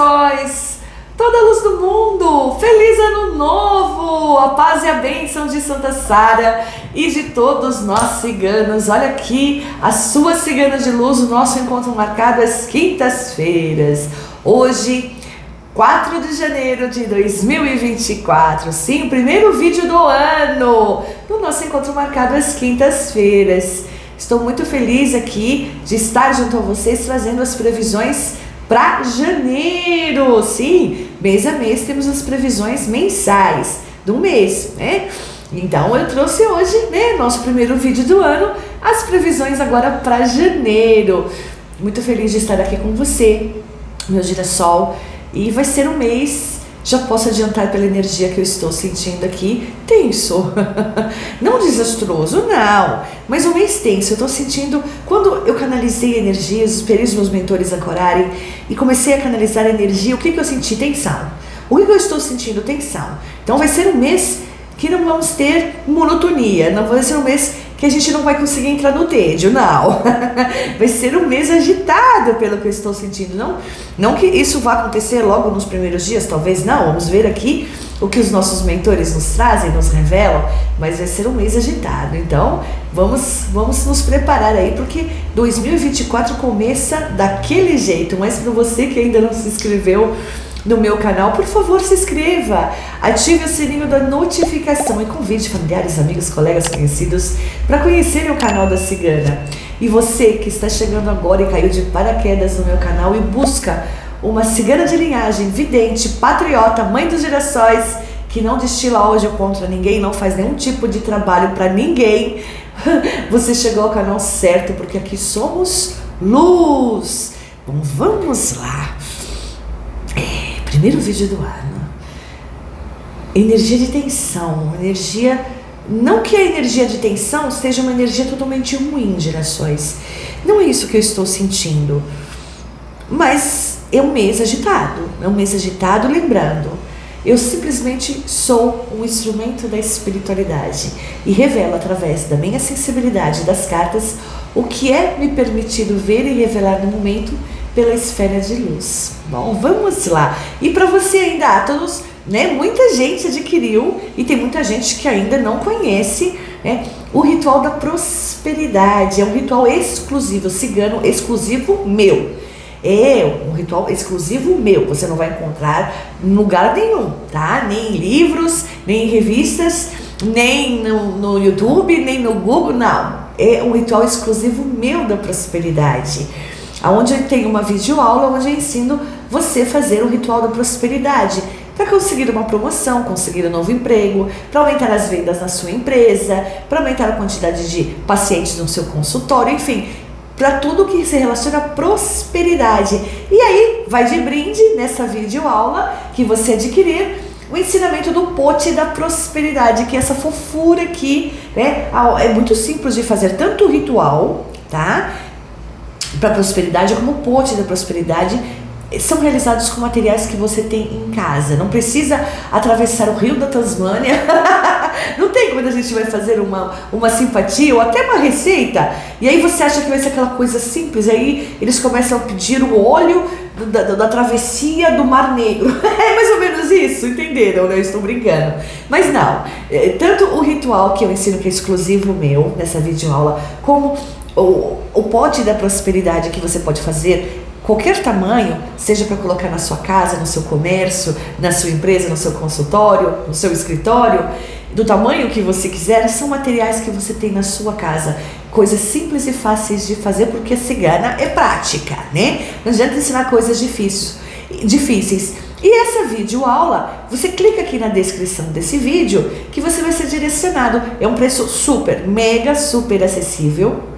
Girassóis, toda a luz do mundo, feliz ano novo, a paz e a bênção de Santa Sara e de todos nós ciganos. Olha aqui, as suas ciganas de luz, o nosso encontro marcado às quintas-feiras. Hoje, 4 de janeiro de 2024, sim, o primeiro vídeo do ano, no nosso encontro marcado às quintas-feiras. Estou muito feliz aqui de estar junto a vocês trazendo as previsões para janeiro. Sim, mês a mês temos as previsões mensais do mês, né? Então eu trouxe hoje, né, nosso primeiro vídeo do ano, as previsões agora para janeiro. Muito feliz de estar aqui com você, meu girassol, e vai ser um mês, já posso adiantar pela energia que eu estou sentindo aqui, tenso. Não desastroso, não, mas um mês tenso. Eu estou sentindo, quando eu canalizei energias, esperei os meus mentores ancorarem e comecei a canalizar a energia, o que eu senti? Tensão. O que eu estou sentindo? Tensão. Então vai ser um mês que não vamos ter monotonia, não vai ser um mês que a gente não vai conseguir entrar no tédio, não. Vai ser um mês agitado pelo que eu estou sentindo. Não que isso vá acontecer logo nos primeiros dias, talvez não. Vamos ver aqui o que os nossos mentores nos trazem, nos revelam, mas vai ser um mês agitado. Então, vamos nos preparar aí, porque 2024 começa daquele jeito. Mas para você que ainda não se inscreveu no meu canal, por favor, se inscreva, ative o sininho da notificação e convide familiares, amigos, colegas, conhecidos para conhecerem o canal da Cigana. E você que está chegando agora e caiu de paraquedas no meu canal e busca uma cigana de linhagem, vidente, patriota, mãe dos girassóis, que não destila ódio contra ninguém, não faz nenhum tipo de trabalho para ninguém, você chegou ao canal certo, porque aqui somos luz. Bom, vamos lá. Primeiro vídeo do ano, energia de tensão, energia, não que a energia de tensão seja uma energia totalmente ruim, girassóis, não é isso que eu estou sentindo, mas é um mês agitado, lembrando, eu simplesmente sou um instrumento da espiritualidade e revelo através da minha sensibilidade das cartas o que é me permitido ver e revelar no momento pela esfera de luz. Bom, vamos lá. E para você ainda, todos, né, muita gente adquiriu e tem muita gente que ainda não conhece, né, o ritual da prosperidade. É um ritual exclusivo, cigano, exclusivo meu. É um ritual exclusivo meu. Você não vai encontrar em lugar nenhum, tá? Nem em livros, nem em revistas, nem no YouTube, nem no Google, não. É um ritual exclusivo meu da prosperidade, onde eu tenho uma videoaula onde eu ensino você a fazer o ritual da prosperidade para conseguir uma promoção, conseguir um novo emprego, para aumentar as vendas na sua empresa, para aumentar a quantidade de pacientes no seu consultório, enfim, para tudo que se relaciona à prosperidade. E aí vai de brinde nessa videoaula que você adquirir o ensinamento do pote da prosperidade, que é essa fofura aqui, né? É muito simples de fazer, tanto o ritual, tá, para prosperidade como o pote da prosperidade são realizados com materiais que você tem em casa. Não precisa atravessar o rio da Tasmânia. Não tem quando a gente vai fazer uma simpatia ou até uma receita e aí você acha que vai ser aquela coisa simples, aí eles começam a pedir o óleo da travessia do Mar Negro. É mais ou menos isso, entenderam, né? Eu estou brincando. Mas não, tanto o ritual que eu ensino, que é exclusivo meu nessa videoaula, como o pote da prosperidade, que você pode fazer qualquer tamanho, seja para colocar na sua casa, no seu comércio, na sua empresa, no seu consultório, no seu escritório, do tamanho que você quiser, são materiais que você tem na sua casa, coisas simples e fáceis de fazer, porque a cigana é prática, né? Não adianta ensinar coisas difíceis. E essa videoaula, você clica aqui na descrição desse vídeo que você vai ser direcionado. É um preço super, mega, super acessível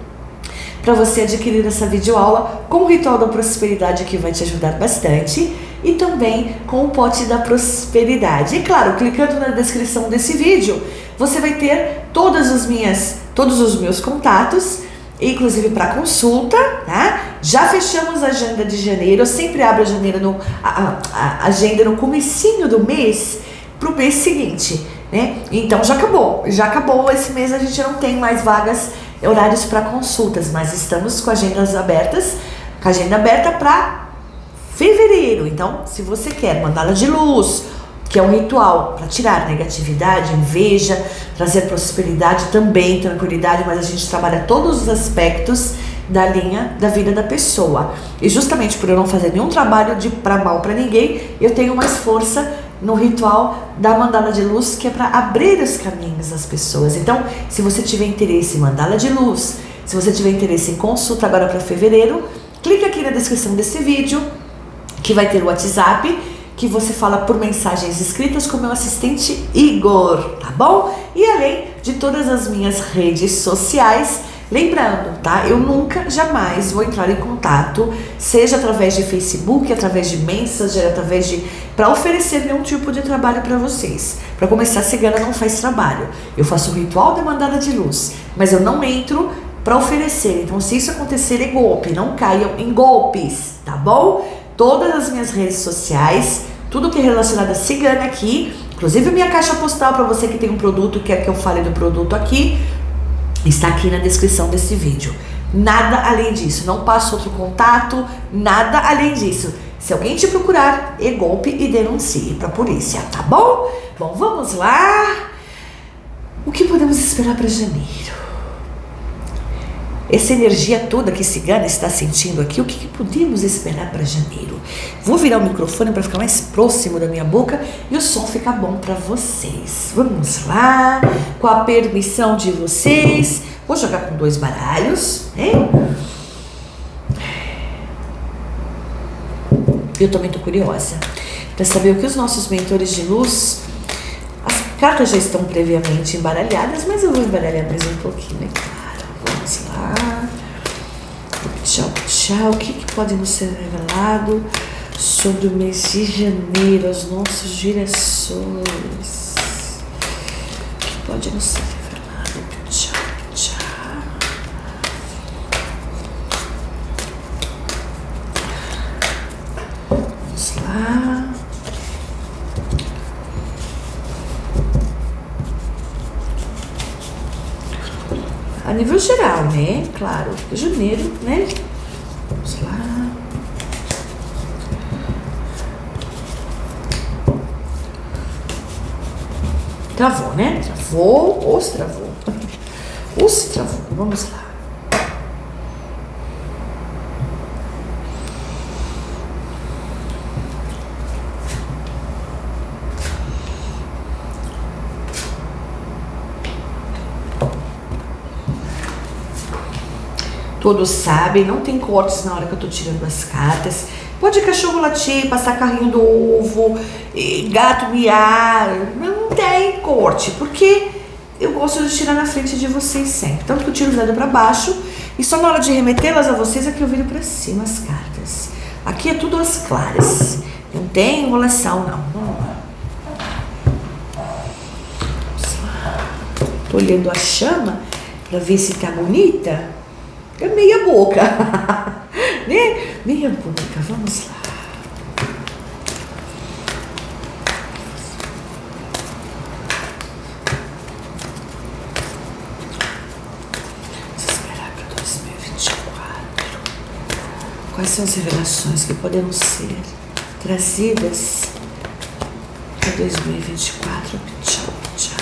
para você adquirir essa videoaula com o ritual da prosperidade, que vai te ajudar bastante, e também com o pote da prosperidade. E claro, clicando na descrição desse vídeo, você vai ter todos os meus contatos, inclusive para consulta, tá? Já fechamos a agenda de janeiro. Eu sempre abro a agenda no comecinho do mês para o mês seguinte, né? Então já acabou esse mês, a gente não tem mais vagas, horários para consultas, mas estamos com agendas abertas, com a agenda aberta para fevereiro. Então, se você quer mandala de luz, que é um ritual para tirar negatividade, inveja, trazer prosperidade também, tranquilidade, mas a gente trabalha todos os aspectos da linha da vida da pessoa. E justamente por eu não fazer nenhum trabalho de para mal para ninguém, eu tenho mais força no ritual da mandala de luz, que é para abrir os caminhos das pessoas. Então, se você tiver interesse em mandala de luz, se você tiver interesse em consulta agora para fevereiro, clica aqui na descrição desse vídeo, que vai ter o WhatsApp, que você fala por mensagens escritas com meu assistente Igor, tá bom? E além de todas as minhas redes sociais, lembrando, tá? Eu nunca, jamais vou entrar em contato, seja através de Facebook, através de Messenger, através de... para oferecer nenhum tipo de trabalho para vocês. Para começar, cigana não faz trabalho. Eu faço o ritual da mandala de luz, mas eu não entro para oferecer. Então, se isso acontecer, é golpe. Não caiam em golpes, tá bom? Todas as minhas redes sociais, tudo que é relacionado a cigana aqui, inclusive minha caixa postal para você que tem um produto, quer que eu fale do produto aqui, está aqui na descrição desse vídeo. Nada além disso, não passo outro contato, nada além disso. Se alguém te procurar, é golpe e denuncie para a polícia, tá bom? Bom, vamos lá. O que podemos esperar para janeiro? Essa energia toda que cigana está sentindo aqui, o que podemos esperar para janeiro? Vou virar o microfone para ficar mais próximo da minha boca e o som ficar bom para vocês. Vamos lá, com a permissão de vocês. Vou jogar com 2 baralhos, né? Eu também estou curiosa para saber o que os nossos mentores de luz... As cartas já estão previamente embaralhadas, mas eu vou embaralhar mais um pouquinho, né? Vamos lá. Tchau, tchau. O que pode nos ser revelado sobre o mês de janeiro, as nossas direções? O que pode nos ser revelado? Tchau, tchau. Vamos lá. A nível geral, né? Claro, janeiro, né? Vamos lá. Travou, né? Travou ou se travou? Ou se travou. Vamos lá. Todos sabem, não tem cortes na hora que eu tô tirando as cartas. Pode cachorro latir, passar carrinho do ovo, gato miar, não tem corte, porque eu gosto de tirar na frente de vocês sempre. Tanto que eu tiro o dedo para baixo e só na hora de remetê-las a vocês é que eu viro para cima as cartas. Aqui é tudo as claras, não tem enrolação não. Vamos lá. Tô olhando a chama para ver se tá bonita. É meia boca, né? Meia boca, vamos lá. Vamos esperar para 2024. Quais são as revelações que poderão ser trazidas para 2024? Tchau, tchau.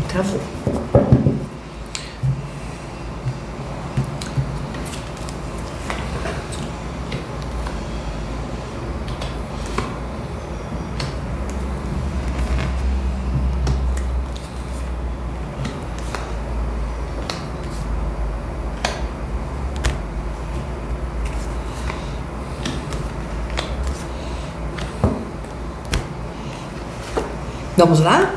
Travou. Vamos lá?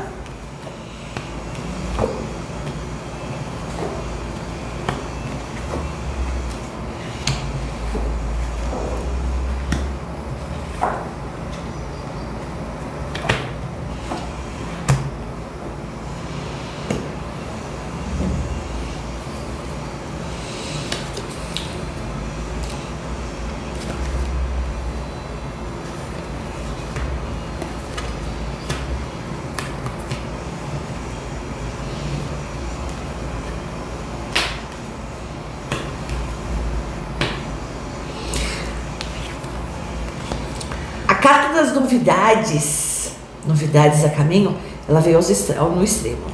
carta das novidades. Novidades a caminho, ela veio no extremo.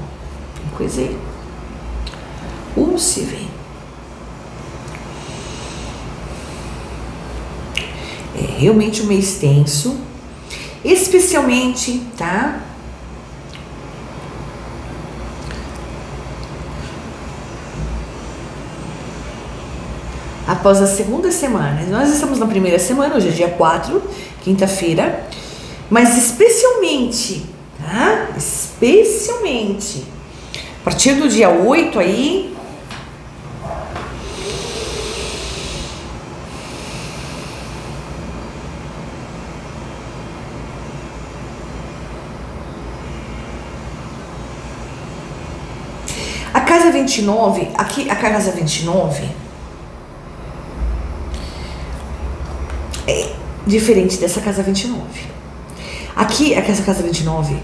Tem coisa aí. Se vem. É realmente um mês tenso. Especialmente, tá? Após a segunda semana. Nós estamos na primeira semana, hoje é dia 4, quinta-feira. Mas especialmente, tá? Especialmente, a partir do dia 8 aí, a casa 29, aqui a casa 29 é diferente dessa casa 29. Aqui, essa casa 29,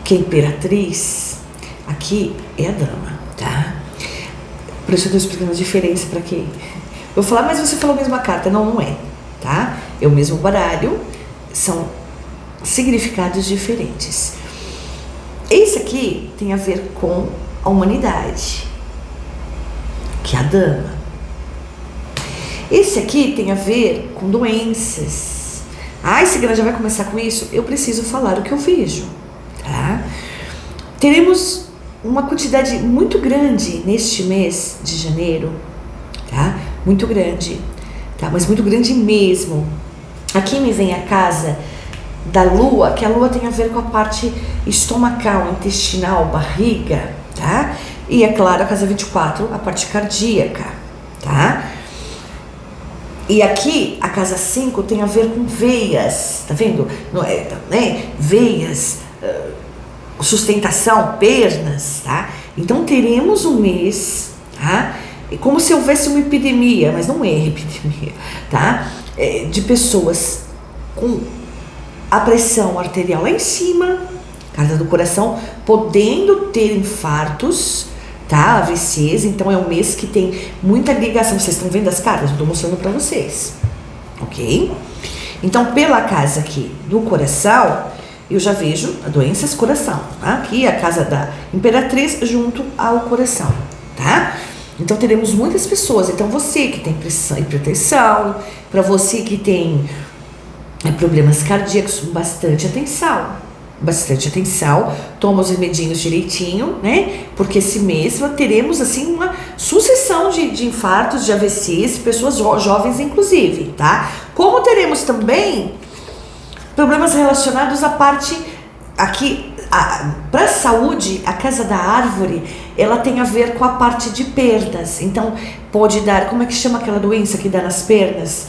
que é imperatriz, aqui é a dama, tá? Por isso eu tô explicando a diferença para quem. Eu vou falar, mas você falou a mesma carta. Não, não é, tá? É o mesmo baralho, são significados diferentes. Esse aqui tem a ver com a humanidade, que é a dama. Esse aqui tem a ver com doenças. Cigana já vai começar com isso? Eu preciso falar o que eu vejo, tá? Teremos uma quantidade muito grande neste mês de janeiro, tá? Muito grande, tá? Mas muito grande mesmo. Aqui me vem a casa da lua, que a lua tem a ver com a parte estomacal, intestinal, barriga, tá? E é claro, a casa 24, a parte cardíaca, tá? E aqui, a casa 5 tem a ver com veias, tá vendo? Né? Veias, sustentação, pernas, tá? Então teremos um mês, tá? Como se houvesse uma epidemia, mas não é epidemia, tá? De pessoas com a pressão arterial lá em cima, casa do coração, podendo ter infartos, tá? AVCs. Então é um mês que tem muita ligação. Vocês estão vendo as cartas? Eu tô mostrando para vocês, ok? Então, pela casa aqui do coração, eu já vejo doenças coração, tá? Aqui a casa da imperatriz junto ao coração, tá? Então teremos muitas pessoas. Então você que tem pressão, hipertensão, para você que tem problemas cardíacos, bastante atenção. Bastante atenção, toma os remedinhos direitinho, né? Porque esse mês teremos assim uma sucessão de infartos, de AVCs, pessoas jovens inclusive, tá? Como teremos também problemas relacionados à parte aqui, para a saúde, a casa da árvore, ela tem a ver com a parte de perdas. Então pode dar, como é que chama aquela doença que dá nas pernas,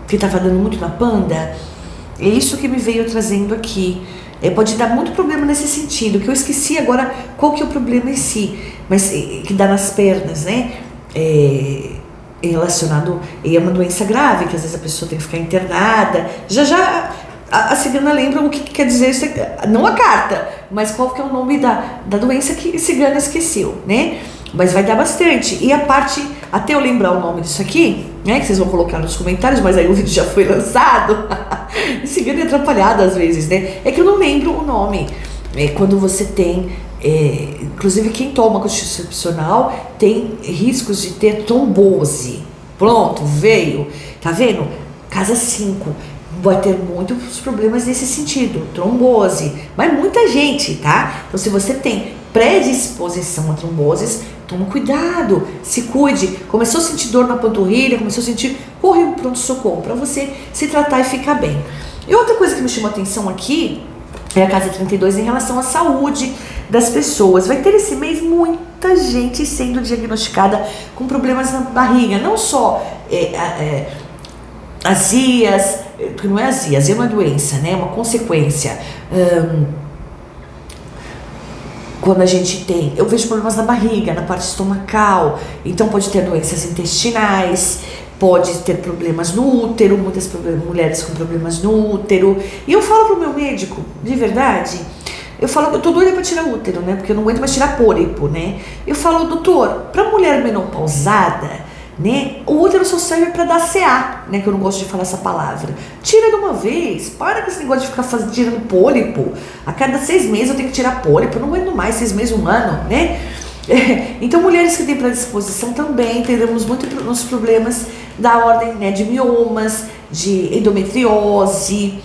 que estava dando muito na panda? É isso que me veio trazendo aqui. Pode dar muito problema nesse sentido, que eu esqueci agora qual que é o problema em si, mas que dá nas pernas, né? Relacionado, é uma doença grave, que às vezes a pessoa tem que ficar internada. Já a cigana lembra o que quer dizer isso, não a carta, mas qual que é o nome da doença que a cigana esqueceu, né? Mas vai dar bastante. E a parte, até eu lembrar o nome disso aqui, né, que vocês vão colocar nos comentários, mas aí o vídeo já foi lançado. Cigana é atrapalhada às vezes, né? É que eu não lembro o nome. Quando você tem, inclusive quem toma constitucional tem riscos de ter trombose. Pronto, veio. Tá vendo? Casa 5. Vai ter muitos problemas nesse sentido, trombose, mas muita gente, tá? Então se você tem predisposição a tromboses, toma cuidado, se cuide. Começou a sentir dor na panturrilha, começou a sentir, corre um pronto-socorro para você se tratar e ficar bem. E outra coisa que me chamou a atenção aqui é a casa 32 em relação à saúde das pessoas. Vai ter esse mês muita gente sendo diagnosticada com problemas na barriga, não só azias, porque não é azia é uma doença, né? É uma consequência. Quando a gente tem, eu vejo problemas na barriga, na parte estomacal, então pode ter doenças intestinais, pode ter problemas no útero, muitas mulheres com problemas no útero. E eu falo pro meu médico, de verdade, eu falo, eu tô doida pra tirar o útero, né? Porque eu não aguento mais tirar pólipo, né? Eu falo, doutor, pra mulher menopausada, né? O útero só serve para dar CA, né? Que eu não gosto de falar essa palavra. Tira de uma vez, para com esse negócio de ficar tirando pólipo. A cada 6 meses eu tenho que tirar pólipo, eu não aguento mais, 6 meses, 1 ano, né? Então, mulheres que têm predisposição também teremos muitos problemas da ordem, né, de miomas, de endometriose,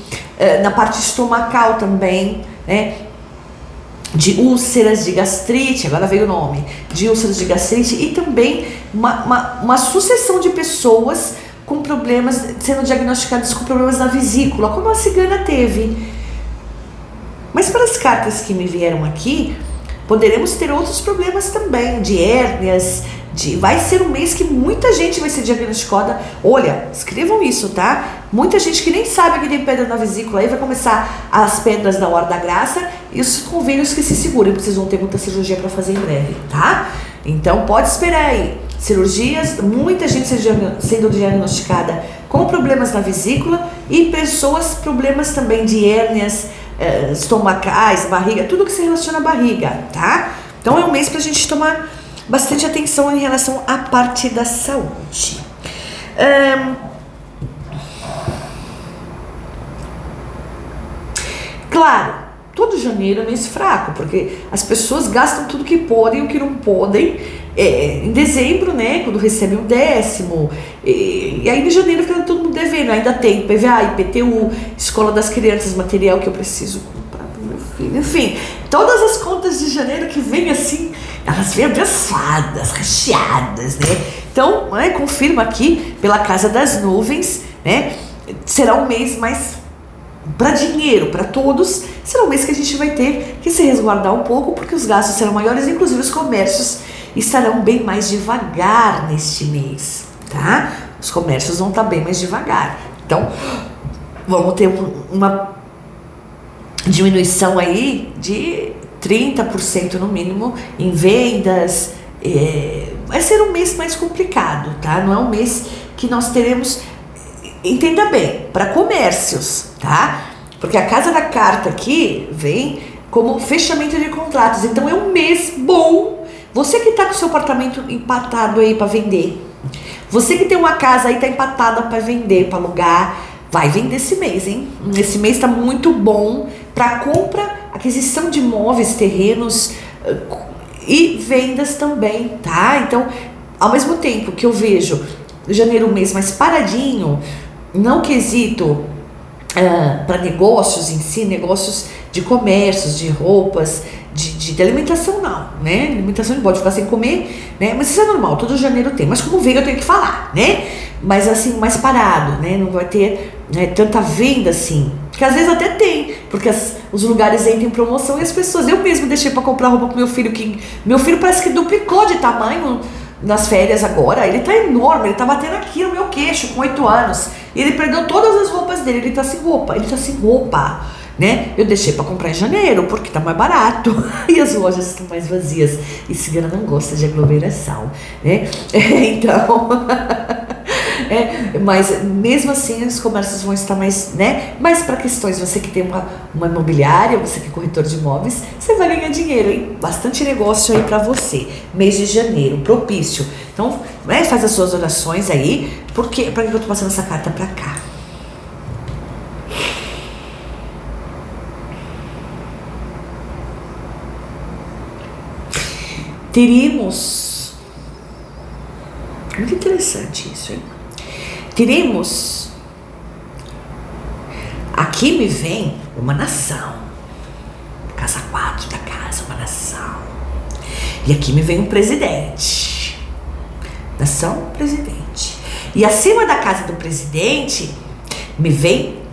na parte estomacal também, né? De úlceras de gastrite, agora veio o nome, de úlceras de gastrite, e também uma sucessão de pessoas com problemas, sendo diagnosticadas com problemas na vesícula, como a cigana teve. Mas para as cartas que me vieram aqui, poderemos ter outros problemas também, de hérnias, vai ser um mês que muita gente vai ser diagnosticada. Olha, escrevam isso, tá? Muita gente que nem sabe que tem pedra na vesícula, aí vai começar as pedras da hora da graça e os convênios que se segurem, porque vocês vão ter muita cirurgia para fazer em breve, tá? Então pode esperar aí. Cirurgias, muita gente sendo diagnosticada com problemas na vesícula e problemas também de hérnias estomacais, barriga, tudo que se relaciona à barriga, tá? Então é um mês pra gente tomar bastante atenção em relação à parte da saúde. Claro, todo janeiro é mês fraco, porque as pessoas gastam tudo que podem e o que não podem em dezembro, né, quando recebem o 10º, e aí em janeiro fica todo mundo devendo, ainda tem PVA, IPTU, escola das crianças, material que eu preciso comprar pro meu filho, enfim, todas as contas de janeiro que vem assim, elas vêm abençoadas, recheadas, né? Então, confirma aqui pela Casa das Nuvens, né? Será um mês mais para dinheiro, para todos. Será um mês que a gente vai ter que se resguardar um pouco, porque os gastos serão maiores, inclusive os comércios estarão bem mais devagar neste mês, tá? Os comércios vão estar bem mais devagar. Então, vamos ter uma diminuição aí de 30% no mínimo em vendas. Vai ser um mês mais complicado, tá? Não é um mês que nós teremos, entenda bem, para comércios, tá? Porque a casa da carta aqui vem como fechamento de contratos, então é um mês bom. Você que tá com o seu apartamento empatado aí para vender, você que tem uma casa aí tá empatada para vender, para alugar, vai vender esse mês, hein? Esse mês tá muito bom para compra, aquisição de imóveis, terrenos e vendas também, tá? Então, ao mesmo tempo que eu vejo janeiro um mês mais paradinho, não quesito para negócios em si, negócios de comércios, de roupas, de alimentação não, né? Alimentação não pode ficar sem comer, né? Mas isso é normal, todo janeiro tem, mas como veio eu tenho que falar, né? Mas assim, mais parado, né? Não vai ter, né, tanta venda assim, que às vezes até tem, porque os lugares entram em promoção e as pessoas, eu mesmo deixei para comprar roupa pro meu filho, que meu filho parece que duplicou de tamanho nas férias agora, ele tá enorme, ele tá batendo aqui no meu queixo com 8 anos, e ele perdeu todas as roupas dele, ele tá sem roupa, né? Eu deixei para comprar em janeiro, porque tá mais barato, e as lojas estão mais vazias, e cigana não gosta de aglomeração, né? Então, mas mesmo assim os comércios vão estar mais, né? Mas para questões, você que tem uma imobiliária, você que é corretor de imóveis, você vai ganhar dinheiro, hein? Bastante negócio aí para você, mês de janeiro, propício. Então, né, faz as suas orações aí, porque para que eu tô passando essa carta para cá? Teremos, muito interessante isso, hein? Teremos, aqui me vem uma nação, casa 4 da casa, uma nação, e aqui me vem um presidente, nação, presidente, e acima da casa do presidente me vem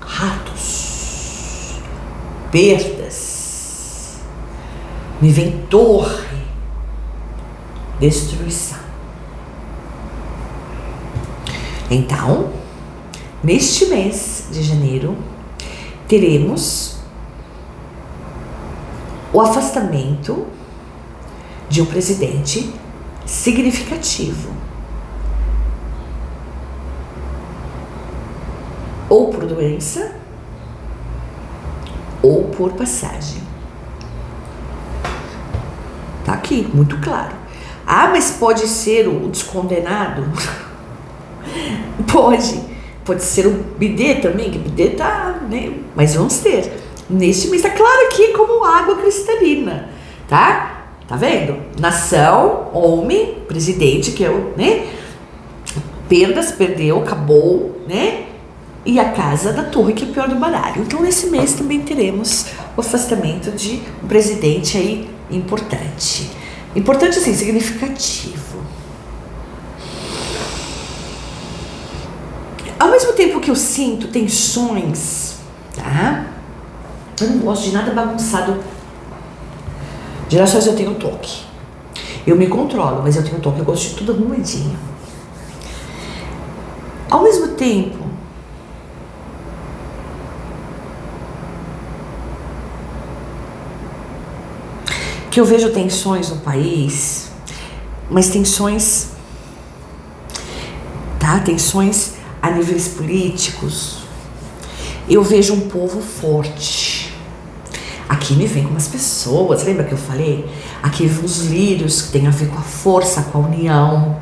ratos, perdas, me vem torre, destruição. Então, neste mês de janeiro, teremos o afastamento de um presidente significativo. Ou por doença, ou por passagem. Tá aqui, muito claro. Ah, mas pode ser o descondenado? Pode ser o bidê também, que o bidê tá, né? Mas vamos ter. Neste mês, tá claro aqui como água cristalina, tá? Tá vendo? Nação, homem, presidente, que é o, né? Perdas, perdeu, acabou, né? E a casa da torre, que é o pior do baralho. Então, nesse mês também teremos o afastamento de um presidente aí importante. Importante, assim, significativo. Ao mesmo tempo que eu sinto tensões, tá? Eu não gosto de nada bagunçado. Gerações eu tenho toque. Eu me controlo, mas eu tenho toque. Eu gosto de tudo arrumadinho. Ao mesmo tempo, que eu vejo tensões no país, mas tensões, tá? Tensões a níveis políticos. Eu vejo um povo forte. Aqui me vem com umas pessoas, lembra que eu falei? Aqui vem os lírios, que tem a ver com a força, com a união.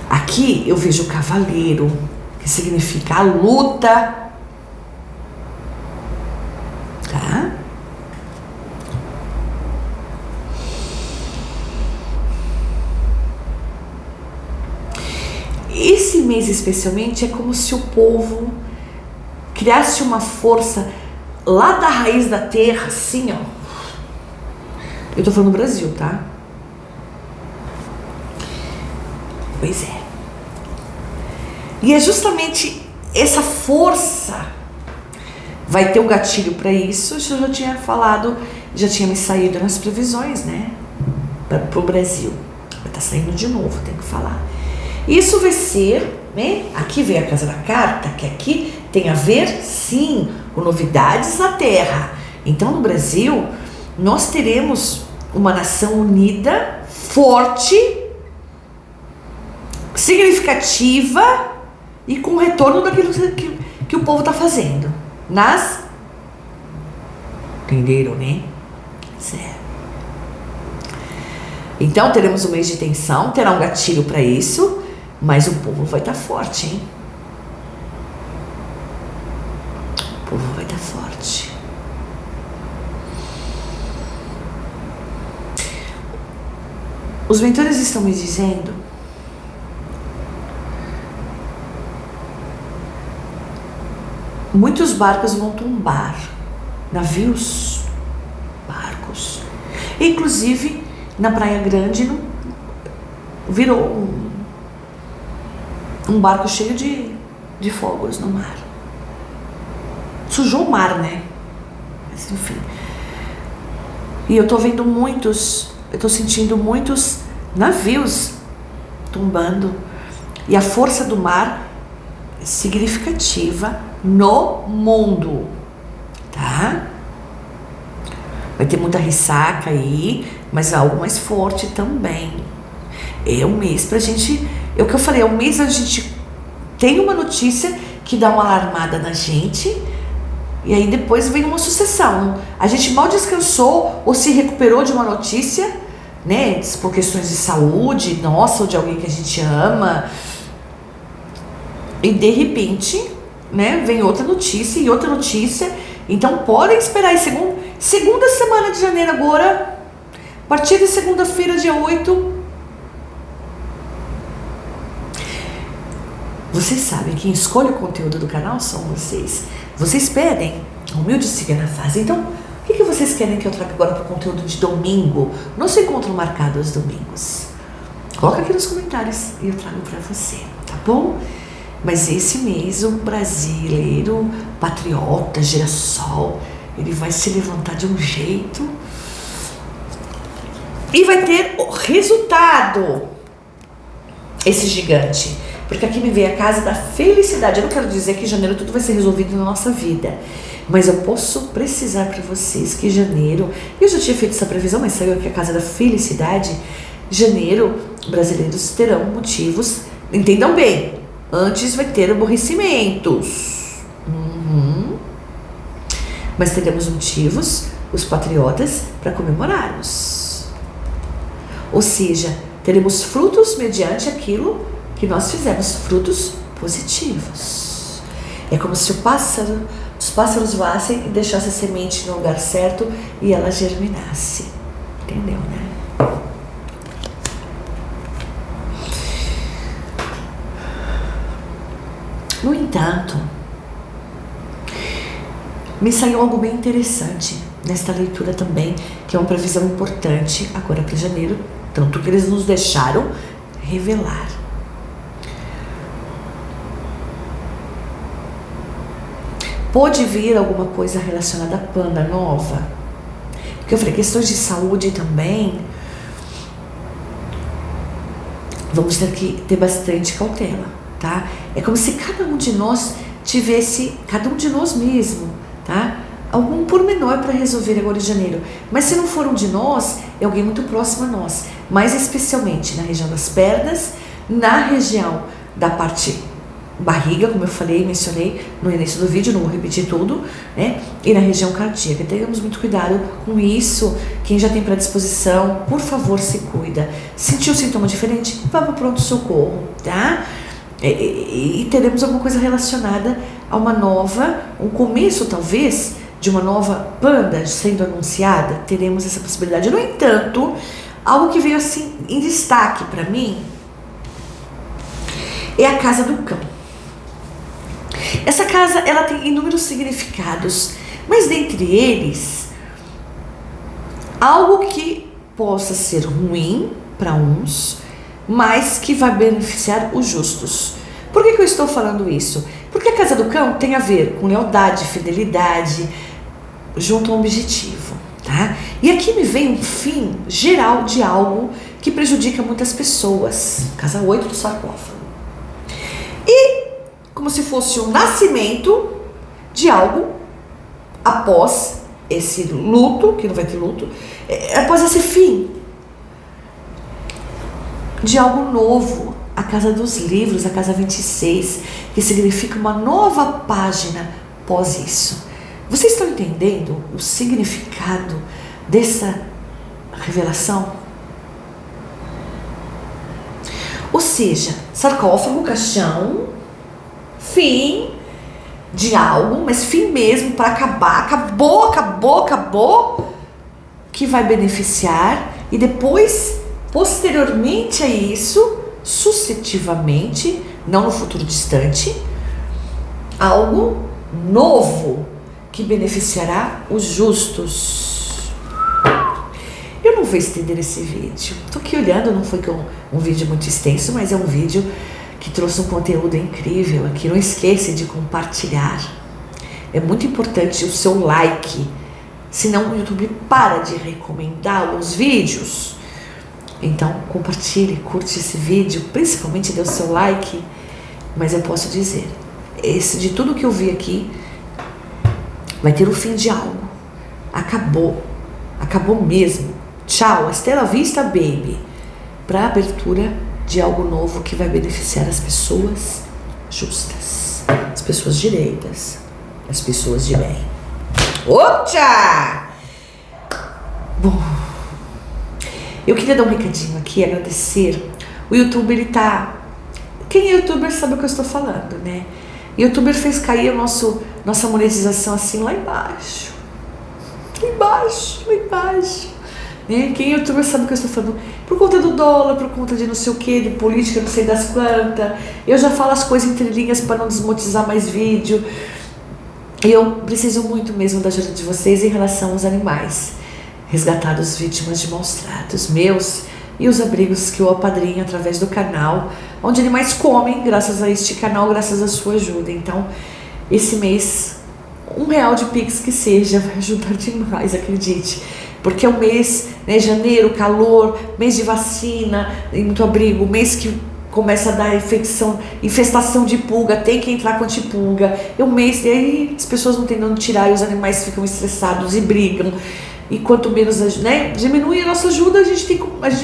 Aqui eu vejo o cavaleiro, que significa a luta. Tá? Esse mês especialmente é como se o povo criasse uma força lá da raiz da terra, assim, ó. Eu tô falando do Brasil, tá? Pois é. E é justamente essa força vai ter um gatilho para isso. Isso eu já tinha falado, já tinha me saído nas previsões, né? Pro Brasil. Vai estar saindo de novo, tem que falar. Isso vai ser, né? Aqui vem a casa da carta, que aqui tem a ver, sim, com novidades na Terra. Então, no Brasil, nós teremos uma nação unida, forte, significativa e com retorno daquilo que o povo está fazendo. Entenderam, né? Certo. Então, teremos um mês de tensão, terá um gatilho para isso, mas o povo vai estar forte, hein? O povo vai estar forte. Os mentores estão me dizendo muitos barcos vão tombar, navios, barcos. Inclusive, na Praia Grande virou um barco cheio de fogos no mar. Sujou o mar, né? Mas enfim. E eu tô vendo eu tô sentindo muitos navios tombando. E a força do mar é significativa no mundo, tá? Vai ter muita ressaca aí, mas algo mais forte também. É um mês pra gente, é o que eu falei, é um mês a gente tem uma notícia que dá uma alarmada na gente, e aí depois vem uma sucessão. A gente mal descansou ou se recuperou de uma notícia, né, por questões de saúde, nossa, ou de alguém que a gente ama, e de repente, né, vem outra notícia e outra notícia. Então podem esperar aí, segunda semana de janeiro agora, a partir de segunda-feira, dia 8. Vocês sabem, quem escolhe o conteúdo do canal são vocês. Vocês pedem, a Humilde Cigana faz. Então, o que vocês querem que eu traga agora para o conteúdo de domingo? Nosso encontro marcado aos domingos. Coloca aqui nos comentários e eu trago para você, tá bom? Mas esse mês o brasileiro, patriota, girassol, ele vai se levantar de um jeito e vai ter o resultado, esse gigante. Porque aqui me vem a casa da felicidade. Eu não quero dizer que em janeiro tudo vai ser resolvido na nossa vida, mas eu posso precisar para vocês que em janeiro, eu já tinha feito essa previsão, mas saiu aqui a casa da felicidade. Janeiro, brasileiros terão motivos, entendam bem, antes vai ter aborrecimentos. Mas teremos motivos, os patriotas, para comemorarmos. Ou seja, teremos frutos mediante aquilo que nós fizemos, frutos positivos. É como se os pássaros voassem e deixassem a semente no lugar certo e ela germinasse. Entendeu, né? No entanto, me saiu algo bem interessante nesta leitura também, que é uma previsão importante agora para janeiro, tanto que eles nos deixaram revelar. Pode vir alguma coisa relacionada à panda nova? Porque eu falei, questões de saúde também, vamos ter que ter bastante cautela, tá? É como se cada um de nós tivesse, cada um de nós mesmo, tá? Algum pormenor para resolver agora em janeiro. Mas se não for um de nós, é alguém muito próximo a nós. Mais especialmente na região das pernas, na região da parte barriga, como eu falei, mencionei no início do vídeo, não vou repetir tudo, né? E na região cardíaca. Tenhamos muito cuidado com isso. Quem já tem predisposição, por favor, se cuida. Sentiu sintoma diferente? Vá para o pronto-socorro, tá? E teremos alguma coisa relacionada a uma nova, um começo talvez de uma nova panda sendo anunciada. Teremos essa possibilidade. No entanto, algo que veio assim em destaque para mim é a casa do cão. Essa casa, ela tem inúmeros significados, mas dentre eles, algo que possa ser ruim para uns, mas que vai beneficiar os justos. Por que eu estou falando isso? Porque a casa do cão tem a ver com lealdade, fidelidade, junto a um objetivo, tá? E aqui me vem um fim geral de algo que prejudica muitas pessoas. Casa 8 do sarcófago. E como se fosse um nascimento de algo após esse luto, que não vai ter luto, após esse fim de algo novo, a casa dos livros, a casa 26, que significa uma nova página pós isso. Vocês estão entendendo o significado dessa revelação? Ou seja, sarcófago, caixão, fim de algo, mas fim mesmo para acabar, acabou, que vai beneficiar e depois, posteriormente a isso, sucessivamente, não no futuro distante, algo novo que beneficiará os justos. Eu não vou estender esse vídeo. Tô aqui olhando, não foi um vídeo muito extenso, mas é um vídeo que trouxe um conteúdo incrível aqui. Não esqueça de compartilhar. É muito importante o seu like, senão o YouTube para de recomendar os vídeos. Então compartilhe, curte esse vídeo, principalmente dê o seu like. Mas eu posso dizer, de tudo que eu vi aqui, vai ter o fim de algo. Acabou mesmo. Tchau, hasta la vista, baby. Para a abertura de algo novo que vai beneficiar as pessoas justas, as pessoas direitas, as pessoas de bem. Opa! Bom, eu queria dar um recadinho aqui, agradecer. O YouTube, ele tá... Quem é youtuber sabe o que eu estou falando, né? O youtuber fez cair nossa monetização assim lá embaixo. Lá embaixo. Né? Quem é youtuber sabe o que eu estou falando. Por conta do dólar, por conta de não sei o que, de política, não sei das quantas. Eu já falo as coisas entre linhas para não desmonetizar mais vídeo. E eu preciso muito mesmo da ajuda de vocês em relação aos animais resgatados, vítimas de maus tratos, meus e os abrigos que eu apadrinho através do canal, onde animais comem, graças a este canal, graças à sua ajuda. Então, esse mês, R$1 de Pix que seja, vai ajudar demais, acredite. Porque é um mês, né, janeiro, calor, mês de vacina, e muito abrigo, mês que começa a dar infestação de pulga, tem que entrar com antipulga. É um mês, e aí as pessoas não têm onde tirar, e os animais ficam estressados e brigam. E quanto menos, né, diminui a nossa ajuda, a gente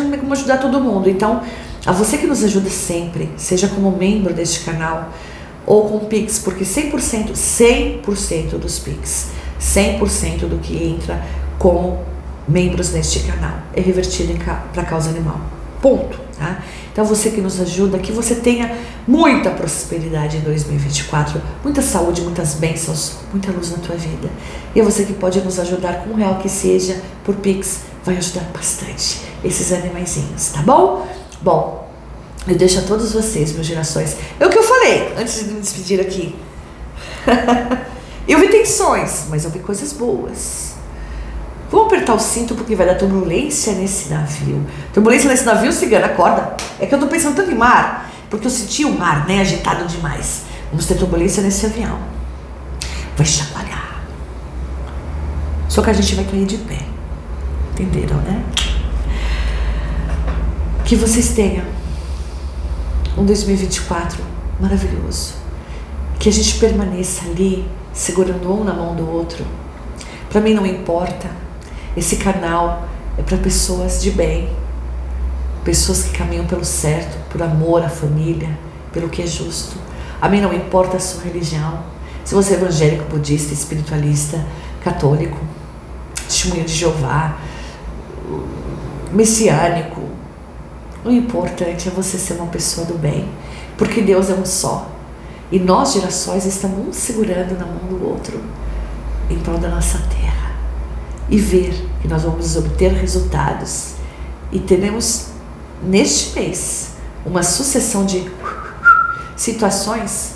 não tem como ajudar todo mundo. Então, a você que nos ajuda sempre, seja como membro deste canal ou com Pix, porque 100% dos Pix, 100% do que entra com membros neste canal é revertido para a causa animal. Ponto. Tá? Então você que nos ajuda, que você tenha muita prosperidade em 2024, muita saúde, muitas bênçãos, muita luz na tua vida. E é você que pode nos ajudar com R$1 que seja por Pix, vai ajudar bastante esses animaizinhos, tá bom? Bom, eu deixo a todos vocês, meus gerações. É o que eu falei antes de me despedir aqui. Eu vi tensões, mas eu vi coisas boas. Vamos apertar o cinto porque vai dar turbulência nesse navio. Turbulência nesse navio, cigana, acorda. É que eu tô pensando tanto em mar, porque eu senti o mar, né, agitado demais. Vamos ter turbulência nesse avião. Vai chacoalhar. Só que a gente vai cair de pé. Entenderam, né? Que vocês tenham um 2024 maravilhoso. Que a gente permaneça ali, segurando um na mão do outro. Para mim não importa. Esse canal é para pessoas de bem, pessoas que caminham pelo certo, por amor à família, pelo que é justo. A mim não importa a sua religião, se você é evangélico, budista, espiritualista, católico, testemunho de Jeová, messiânico. O importante é você ser uma pessoa do bem, porque Deus é um só. E nós, gerações, estamos um segurando na mão do outro em prol da nossa terra. E ver que nós vamos obter resultados. E teremos, neste mês, uma sucessão de situações,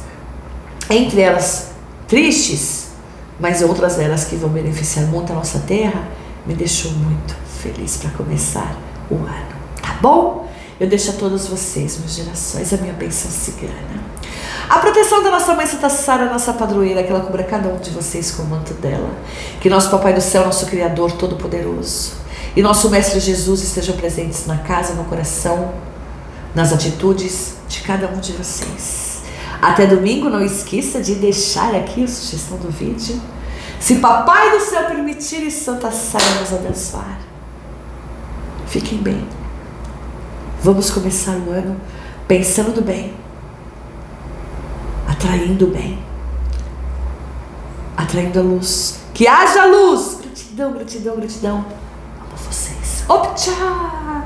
entre elas tristes, mas outras delas que vão beneficiar muito a nossa terra, me deixou muito feliz para começar o ano. Tá bom? Eu deixo a todos vocês, meus gerações, a minha bênção cigana. A proteção da nossa Mãe Santa Sara, nossa padroeira, que ela cubra cada um de vocês com o manto dela. Que nosso Papai do Céu, nosso Criador Todo-Poderoso, e nosso Mestre Jesus estejam presentes na casa, no coração, nas atitudes de cada um de vocês. Até domingo, não esqueça de deixar aqui a sugestão do vídeo. Se Papai do Céu permitir e Santa Sara nos abençoar. Fiquem bem. Vamos começar o ano pensando no bem. Atraindo o bem, atraindo a luz, que haja luz. Gratidão, gratidão, gratidão. Amo vocês. Op, tchau.